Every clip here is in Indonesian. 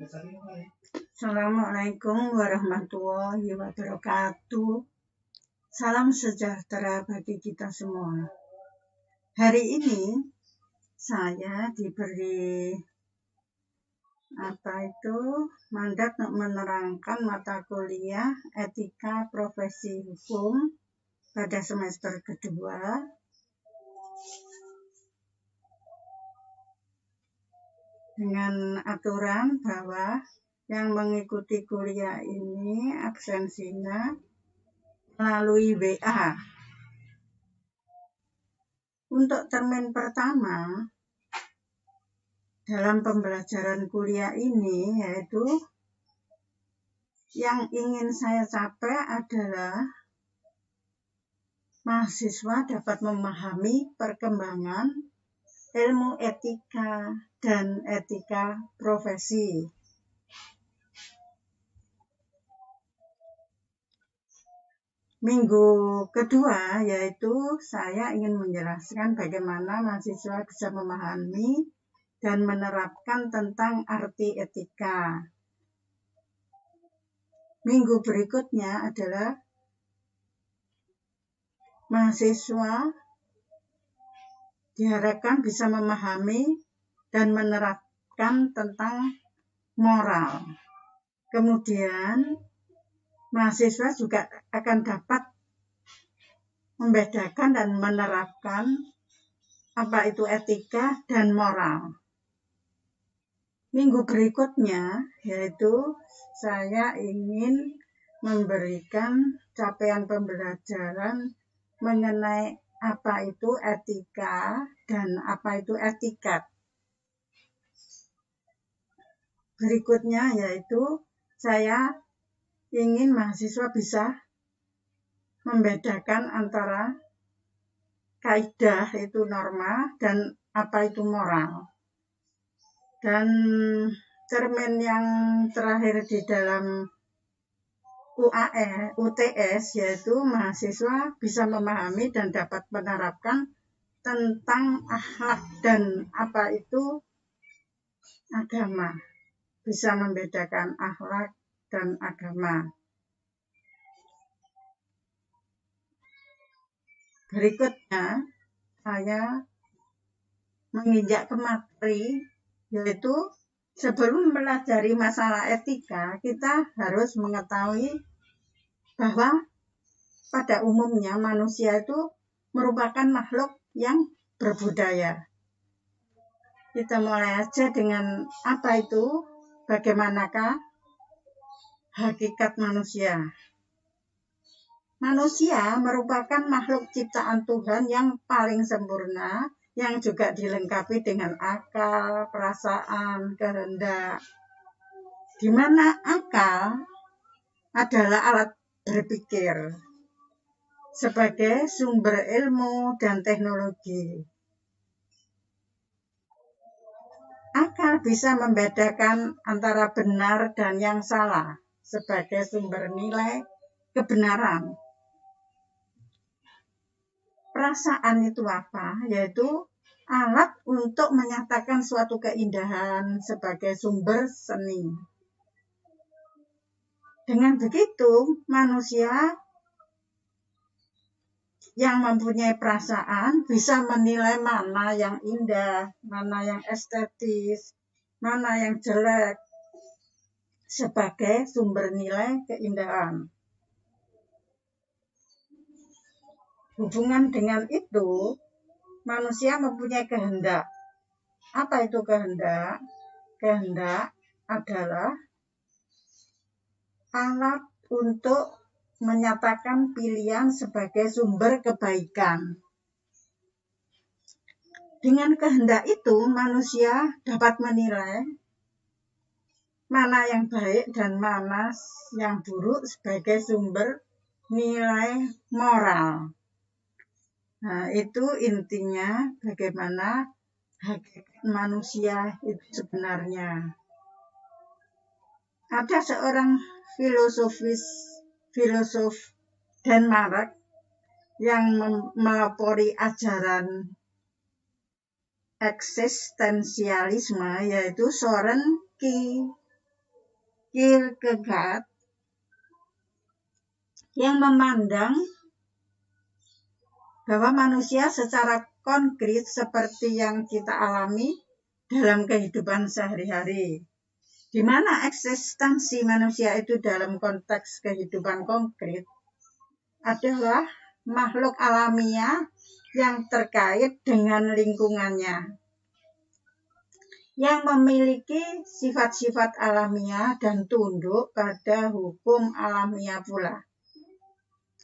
Assalamualaikum warahmatullahi wabarakatuh. Salam sejahtera bagi kita semua. Hari ini saya diberi mandat untuk menerangkan mata kuliah Etika Profesi Hukum pada semester kedua. Dengan aturan bahwa yang mengikuti kuliah ini absensinya melalui WA. Untuk termin pertama dalam pembelajaran kuliah ini, yaitu yang ingin saya capai adalah mahasiswa dapat memahami perkembangan ilmu etika dan etika profesi. Minggu kedua yaitu saya ingin menjelaskan bagaimana mahasiswa bisa memahami dan menerapkan tentang arti etika. Minggu berikutnya adalah mahasiswa diharapkan bisa memahami dan menerapkan tentang moral. Kemudian mahasiswa juga akan dapat membedakan dan menerapkan apa itu etika dan moral. Minggu berikutnya yaitu saya ingin memberikan capaian pembelajaran mengenai apa itu etika dan apa itu etiket. Berikutnya yaitu saya ingin mahasiswa bisa membedakan antara kaidah itu norma dan apa itu moral. Dan cermin yang terakhir di dalam UTS yaitu mahasiswa bisa memahami dan dapat menerapkan tentang akhlak dan apa itu agama. Bisa membedakan akhlak dan agama. Berikutnya saya menginjak ke materi, yaitu sebelum mempelajari masalah etika, kita harus mengetahui bahwa pada umumnya manusia itu merupakan makhluk yang berbudaya. Kita mulai aja dengan apa itu, bagaimanakah hakikat manusia. Manusia merupakan makhluk ciptaan Tuhan yang paling sempurna, yang juga dilengkapi dengan akal, perasaan, kehendak. Di mana akal adalah alat berpikir sebagai sumber ilmu dan teknologi. Akal bisa membedakan antara benar dan yang salah sebagai sumber nilai kebenaran. Perasaan itu apa? Yaitu alat untuk menyatakan suatu keindahan sebagai sumber seni. Dengan begitu, manusia yang mempunyai perasaan bisa menilai mana yang indah, mana yang estetis, mana yang jelek sebagai sumber nilai keindahan. Hubungan dengan itu, manusia mempunyai kehendak. Apa itu kehendak? Kehendak adalah alat untuk menyatakan pilihan sebagai sumber kebaikan. Dengan kehendak itu, manusia dapat menilai mana yang baik dan mana yang buruk sebagai sumber nilai moral. Nah, itu intinya bagaimana hakikat manusia itu sebenarnya. Ada seorang filosof Denmark yang melopori ajaran eksistensialisme, yaitu Søren Kierkegaard. Kierkegaard yang memandang bahwa manusia secara konkret seperti yang kita alami dalam kehidupan sehari-hari, di mana eksistensi manusia itu dalam konteks kehidupan konkret adalah makhluk alamiah yang terkait dengan lingkungannya, yang memiliki sifat-sifat alamiah dan tunduk pada hukum alamiah pula,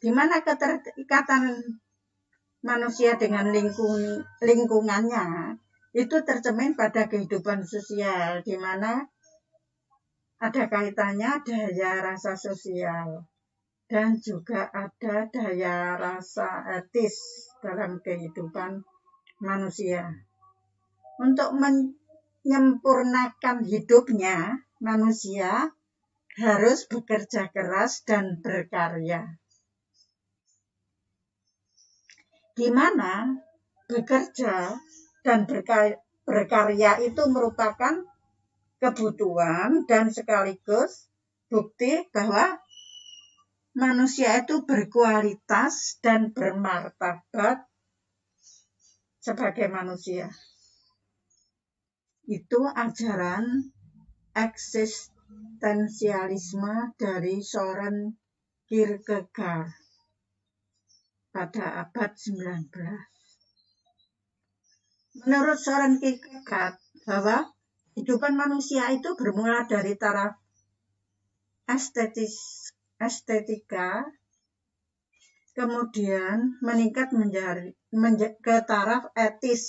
di mana keterikatan manusia dengan lingkungannya itu tercermin pada kehidupan sosial, di mana ada kaitannya daya rasa sosial dan juga ada daya rasa etis dalam kehidupan manusia. Untuk menyempurnakan hidupnya, manusia harus bekerja keras dan berkarya. Di mana bekerja dan berkarya itu merupakan kebutuhan dan sekaligus bukti bahwa manusia itu berkualitas dan bermartabat sebagai manusia. Itu ajaran eksistensialisme dari Søren Kierkegaard pada abad 19. Menurut Søren Kierkegaard, bahwa kehidupan manusia itu bermula dari taraf estetika, kemudian meningkat ke taraf etis,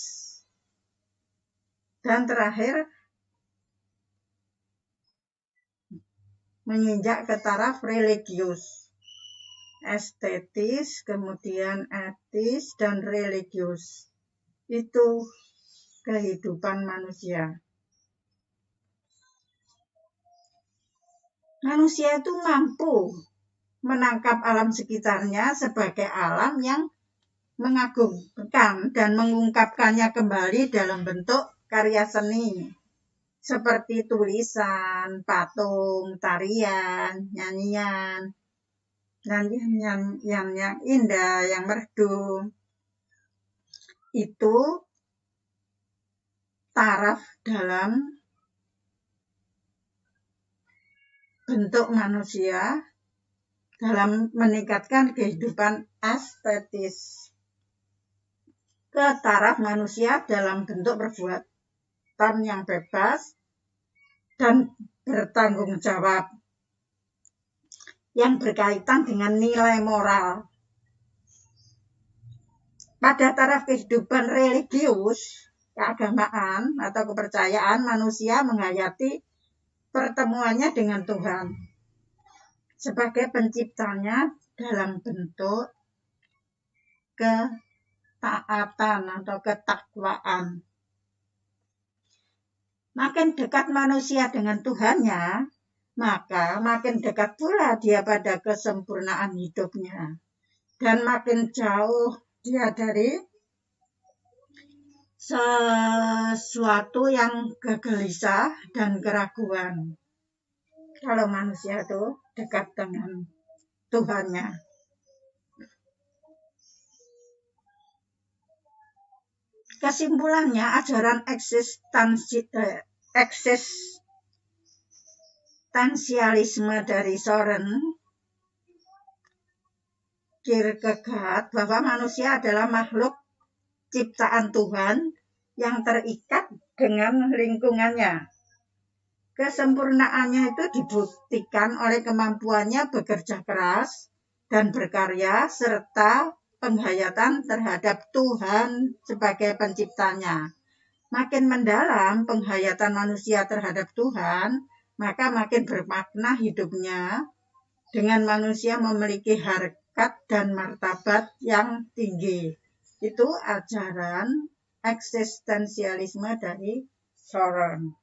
dan terakhir menginjak ke taraf religius. Estetis, kemudian etis, dan religius. Itu kehidupan manusia. Manusia itu mampu menangkap alam sekitarnya sebagai alam yang mengagumkan dan mengungkapkannya kembali dalam bentuk karya seni, seperti tulisan, patung, tarian, nyanyian yang indah, yang merdu. Itu taraf dalam bentuk manusia dalam meningkatkan kehidupan estetis, ke taraf manusia dalam bentuk perbuatan yang bebas dan bertanggung jawab yang berkaitan dengan nilai moral. Pada taraf kehidupan religius, keagamaan atau kepercayaan, manusia menghayati pertemuannya dengan Tuhan sebagai penciptanya dalam bentuk ketaatan atau ketakwaan. Makin dekat manusia dengan Tuhannya, maka makin dekat pula dia pada kesempurnaan hidupnya. Dan makin jauh dia dari sesuatu yang gelisah dan keraguan. Kalau manusia itu dekat dengan Tuhannya. Kesimpulannya, ajaran eksistensialisme dari Søren Kierkegaard bahwa manusia adalah makhluk ciptaan Tuhan yang terikat dengan lingkungannya. Kesempurnaannya itu dibuktikan oleh kemampuannya bekerja keras dan berkarya serta penghayatan terhadap Tuhan sebagai penciptanya. Makin mendalam penghayatan manusia terhadap Tuhan, maka makin bermakna hidupnya dengan manusia memiliki harkat dan martabat yang tinggi. Itu ajaran eksistensialisme dari Søren.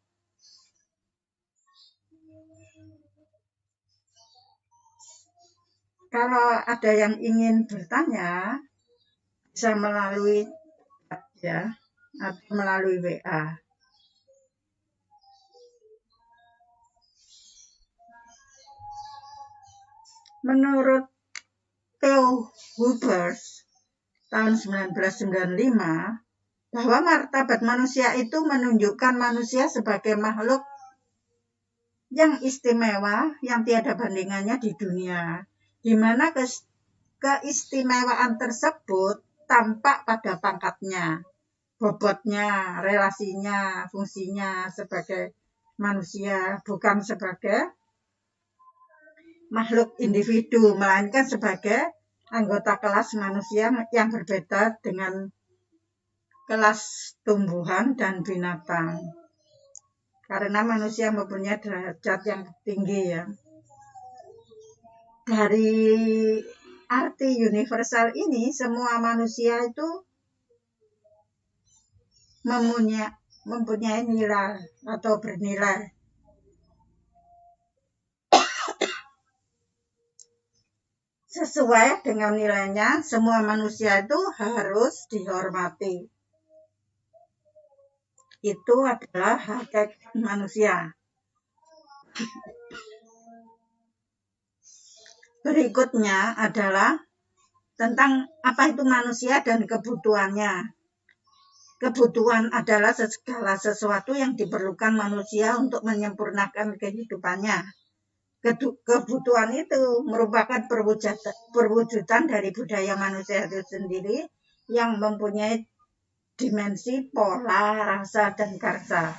Kalau ada yang ingin bertanya, bisa melalui chat ya, atau melalui WA. Menurut Theo Hubers tahun 1995, bahwa martabat manusia itu menunjukkan manusia sebagai makhluk yang istimewa yang tiada bandingannya di dunia, di mana keistimewaan tersebut tampak pada pangkatnya, bobotnya, relasinya, fungsinya sebagai manusia, bukan sebagai makhluk individu, melainkan sebagai anggota kelas manusia yang berbeda dengan kelas tumbuhan dan binatang. Karena manusia mempunyai derajat yang tinggi ya. Dari arti universal ini, semua manusia itu mempunyai nilai atau bernilai. Sesuai dengan nilainya, semua manusia itu harus dihormati. Itu adalah hakikat manusia. Berikutnya adalah tentang apa itu manusia dan kebutuhannya. Kebutuhan adalah segala sesuatu yang diperlukan manusia untuk menyempurnakan kehidupannya. Kebutuhan itu merupakan perwujudan dari budaya manusia itu sendiri yang mempunyai dimensi pola, rasa, dan karsa.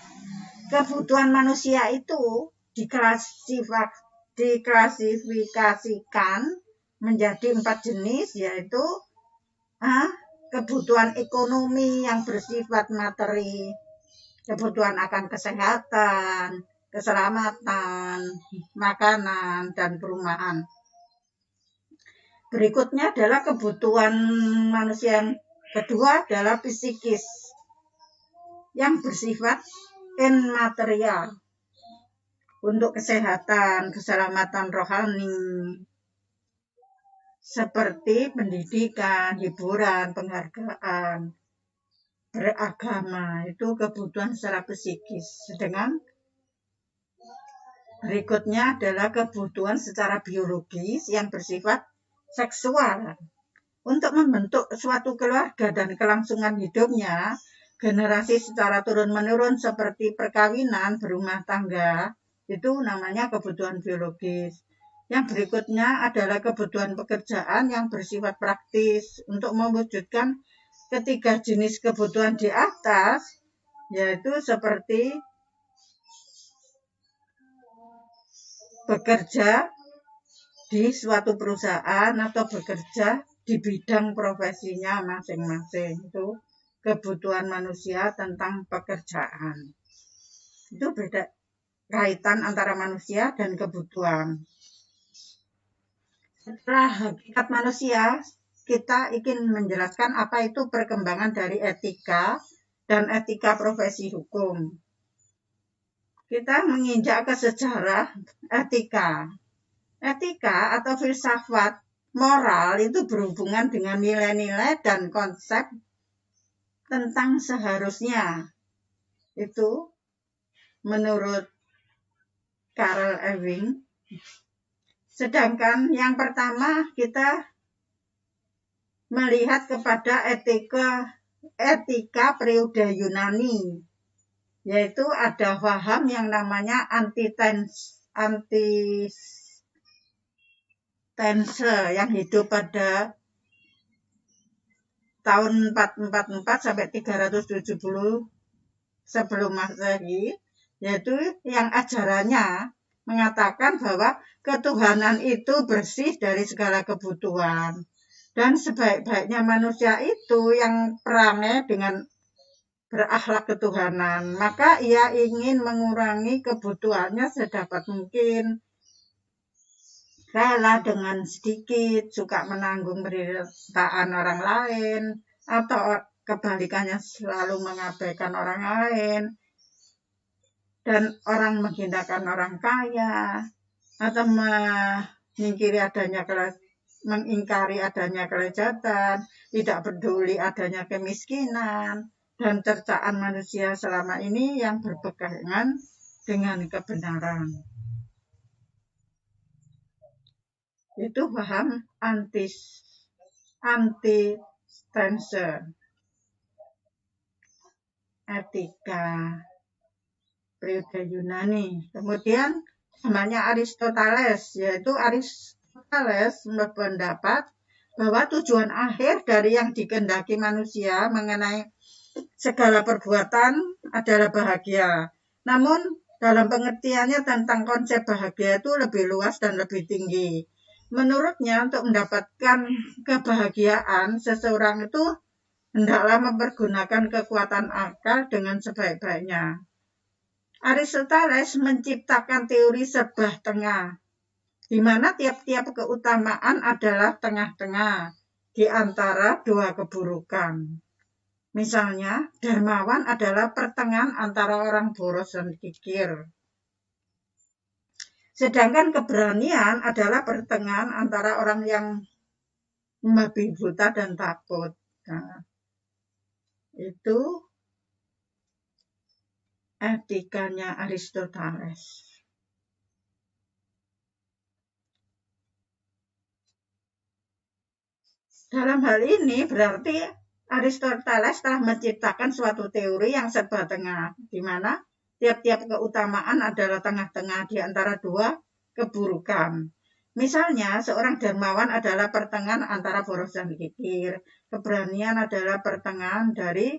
Kebutuhan manusia itu diklasifikasikan menjadi 4 jenis, yaitu kebutuhan ekonomi yang bersifat materi, kebutuhan akan kesehatan, keselamatan, makanan, dan perumahan. Berikutnya adalah kebutuhan manusia yang kedua adalah psikis yang bersifat immaterial untuk kesehatan, keselamatan rohani, seperti pendidikan, hiburan, penghargaan, beragama, itu kebutuhan secara psikis. Sedangkan berikutnya adalah kebutuhan secara biologis yang bersifat seksual. Untuk membentuk suatu keluarga dan kelangsungan hidupnya, generasi secara turun-menurun seperti perkawinan, berumah tangga, itu namanya kebutuhan biologis. Yang berikutnya adalah kebutuhan pekerjaan yang bersifat praktis. Untuk mewujudkan ketiga jenis kebutuhan di atas, yaitu seperti bekerja di suatu perusahaan atau bekerja di bidang profesinya masing-masing. Itu kebutuhan manusia tentang pekerjaan. Itu beda kaitan antara manusia dan kebutuhan. Setelah hakikat manusia, kita ingin menjelaskan apa itu perkembangan dari etika dan etika profesi hukum. Kita menginjak ke sejarah etika. Etika atau filsafat moral itu berhubungan dengan nilai-nilai dan konsep tentang seharusnya. Itu menurut Karl Ewing. Sedangkan yang pertama kita melihat kepada etika periode Yunani, yaitu ada paham yang namanya antitense yang hidup pada tahun 444 sampai 370 sebelum Masehi, yaitu yang ajarannya mengatakan bahwa ketuhanan itu bersih dari segala kebutuhan. Dan sebaik-baiknya manusia itu yang perangai dengan berakhlak ketuhanan. Maka ia ingin mengurangi kebutuhannya sedapat mungkin. Rela dengan sedikit, suka menanggung penderitaan orang lain, atau kebalikannya selalu mengabaikan orang lain, dan orang menghinakan orang kaya, atau mengingkari adanya kelezatan, tidak peduli adanya kemiskinan, dan cercaan manusia selama ini yang berpegangan dengan kebenaran. Itu paham antitese, etika periode Yunani. Kemudian namanya Aristoteles, yaitu Aristoteles berpendapat bahwa tujuan akhir dari yang dikehendaki manusia mengenai segala perbuatan adalah bahagia. Namun dalam pengertiannya tentang konsep bahagia itu lebih luas dan lebih tinggi. Menurutnya untuk mendapatkan kebahagiaan seseorang itu hendaklah mempergunakan kekuatan akal dengan sebaik-baiknya. Aristoteles menciptakan teori sebelah tengah, di mana tiap-tiap keutamaan adalah tengah-tengah di antara dua keburukan. Misalnya, dermawan adalah pertengahan antara orang boros dan kikir. Sedangkan keberanian adalah pertengahan antara orang yang membabi buta dan takut. Nah, itu etikanya Aristoteles. Dalam hal ini berarti Aristoteles telah menciptakan suatu teori yang serba tengah, di mana tiap-tiap keutamaan adalah tengah-tengah di antara dua keburukan. Misalnya, seorang dermawan adalah pertengahan antara boros dan kikir. Keberanian adalah pertengahan dari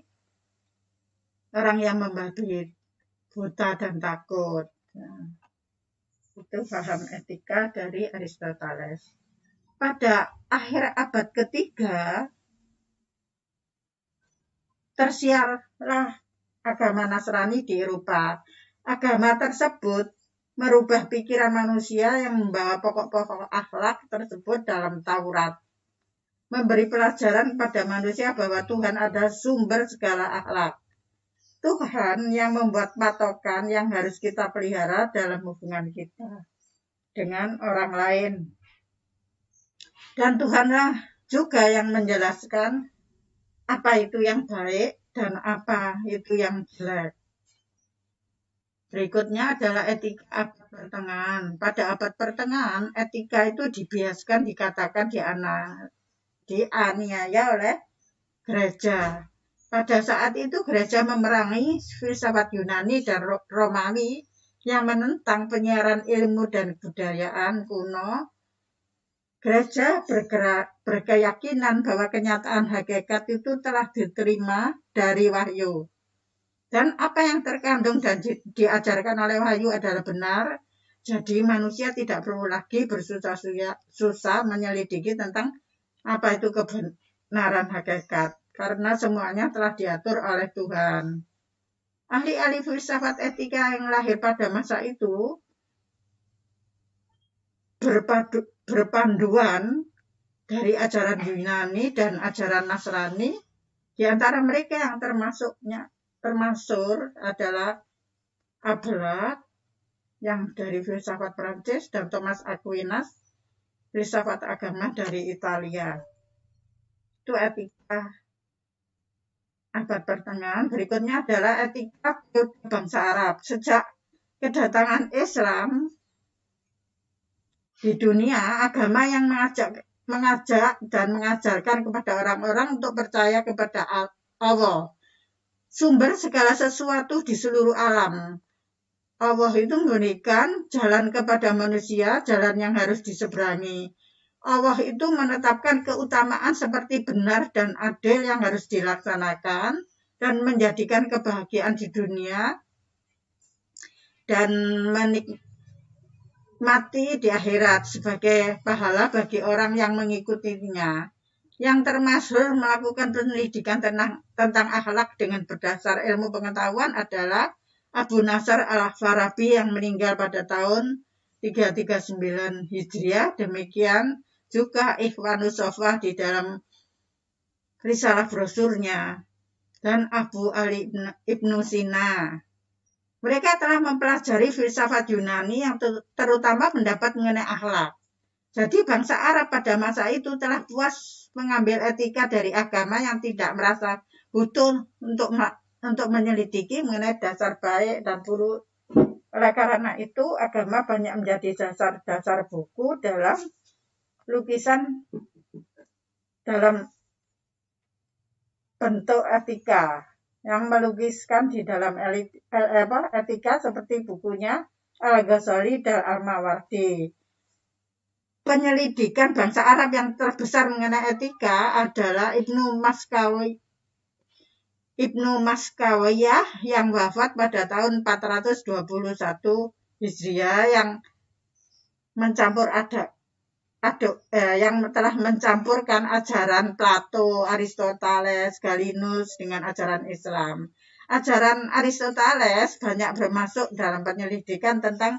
orang yang membabi buta dan takut. Nah, itu paham etika dari Aristoteles. Pada akhir abad ketiga, tersiarlah agama Nasrani di Eropa. Agama tersebut merubah pikiran manusia yang membawa pokok-pokok akhlak tersebut dalam Taurat. Memberi pelajaran kepada manusia bahwa Tuhan adalah sumber segala akhlak. Tuhan yang membuat patokan yang harus kita pelihara dalam hubungan kita dengan orang lain. Dan Tuhanlah juga yang menjelaskan apa itu yang baik dan apa itu yang jelek. Berikutnya adalah etika abad pertengahan. Pada abad pertengahan, etika itu dibiaskan dikatakan dianiaya oleh gereja. Pada saat itu gereja memerangi filsafat Yunani dan Romawi yang menentang penyiaran ilmu dan kebudayaan kuno. Gereja berkeyakinan bahwa kenyataan hakikat itu telah diterima dari wahyu. Dan apa yang terkandung dan diajarkan oleh wahyu adalah benar. Jadi manusia tidak perlu lagi bersusah menyelidiki tentang apa itu kebenaran hakikat. Karena semuanya telah diatur oleh Tuhan. Ahli-ahli filsafat etika yang lahir pada masa itu berpanduan dari ajaran Yunani dan ajaran Nasrani. Di antara mereka yang termasuk adalah Abelard yang dari filsafat Prancis dan Thomas Aquinas filsafat agama dari Italia. Itu etika abad pertengahan. Berikutnya adalah etika bangsa Arab. Sejak kedatangan Islam di dunia, agama yang mengajak dan mengajarkan kepada orang-orang untuk percaya kepada Allah, sumber segala sesuatu di seluruh alam. Allah itu memberikan jalan kepada manusia, jalan yang harus diseberangi. Allah itu menetapkan keutamaan seperti benar dan adil yang harus dilaksanakan dan menjadikan kebahagiaan di dunia dan menikmati di akhirat sebagai pahala bagi orang yang mengikutinya. Yang termasuk melakukan penelitikan tentang akhlak dengan berdasar ilmu pengetahuan adalah Abu Nasr al-Farabi yang meninggal pada tahun 339 Hijriah. Demikian juga Ikhwanus Sofah di dalam risalah brosurnya, dan Abu Ali Ibnu Sina. Mereka telah mempelajari filsafat Yunani yang terutama pendapat mengenai akhlak. Jadi bangsa Arab pada masa itu telah puas mengambil etika dari agama yang tidak merasa butuh untuk menyelidiki mengenai dasar baik dan buruk. Oleh karena itu agama banyak menjadi dasar-dasar buku dalam lukisan dalam bentuk etika yang melukiskan di dalam etika seperti bukunya Al-Ghazali dan Al-Mawardi. Penyelidikan bangsa Arab yang terbesar mengenai etika adalah Ibnu Maskawiyah yang wafat pada tahun 421 Hijriah yang yang telah mencampurkan ajaran Plato, Aristoteles, Galenus dengan ajaran Islam. Ajaran Aristoteles banyak bermasuk dalam penyelidikan tentang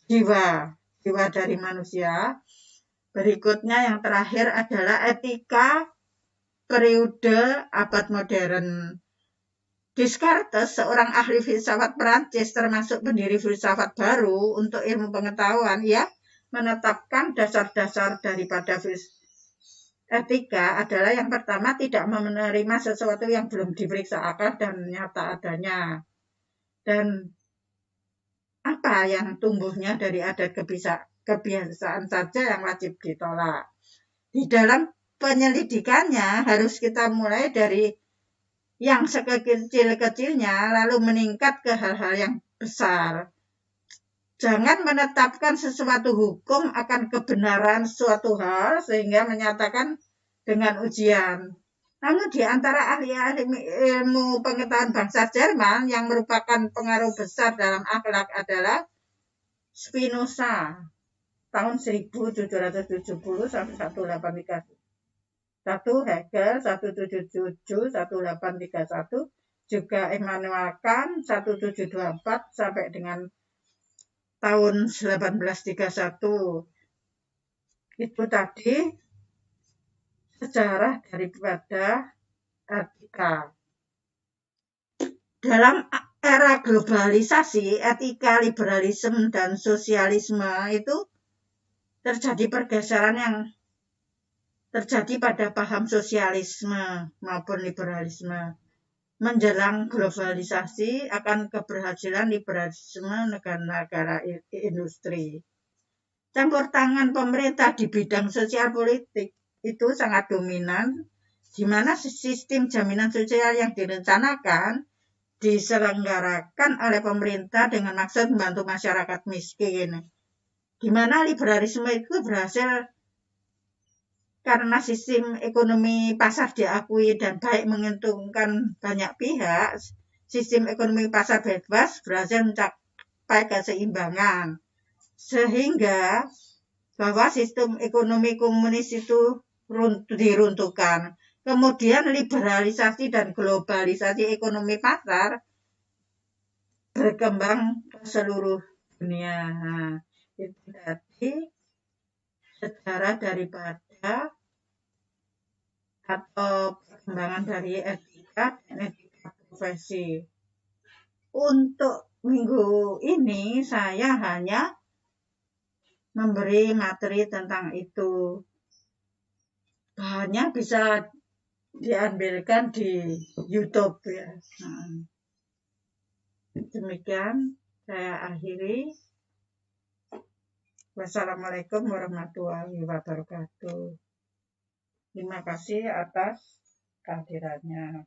jiwa dari manusia. Berikutnya yang terakhir adalah etika periode abad modern. Descartes, seorang ahli filsafat Perancis termasuk pendiri filsafat baru untuk ilmu pengetahuan, ya, menetapkan dasar-dasar daripada etika adalah yang pertama tidak menerima sesuatu yang belum diperiksa akal dan nyata adanya. Dan apa yang tumbuhnya dari adat kebiasaan saja yang wajib ditolak. Di dalam penyelidikannya harus kita mulai dari yang sekecil-kecilnya lalu meningkat ke hal-hal yang besar. Jangan menetapkan sesuatu hukum akan kebenaran suatu hal sehingga menyatakan dengan ujian. Namun di antara ahli-ahli ilmu pengetahuan bangsa Jerman yang merupakan pengaruh besar dalam akhlak adalah Spinoza tahun 1770 sampai 1831. Hegel 1777-1831, juga Immanuel Kant 1724 sampai dengan tahun 1831. Itu tadi sejarah daripada etika. Dalam era globalisasi, etika, liberalisme, dan sosialisme itu terjadi pergeseran yang terjadi pada paham sosialisme maupun liberalisme. Menjelang globalisasi akan keberhasilan liberalisme negara-negara industri. Campur tangan pemerintah di bidang sosial politik itu sangat dominan, di mana sistem jaminan sosial yang direncanakan diselenggarakan oleh pemerintah dengan maksud membantu masyarakat miskin. Di mana liberalisme itu berhasil karena sistem ekonomi pasar diakui dan baik menguntungkan banyak pihak. Sistem ekonomi pasar bebas berhasil mencapai keseimbangan. Sehingga bahwa sistem ekonomi komunis itu diruntuhkan. Kemudian liberalisasi dan globalisasi ekonomi pasar berkembang ke seluruh dunia. Nah, itu tadi sejarah daripada atau perkembangan dari etika dan etika profesi. Untuk minggu ini saya hanya memberi materi tentang itu. Bahannya bisa diambilkan di YouTube ya. Demikian saya akhiri. Wassalamualaikum warahmatullahi wabarakatuh. Terima kasih atas kehadirannya.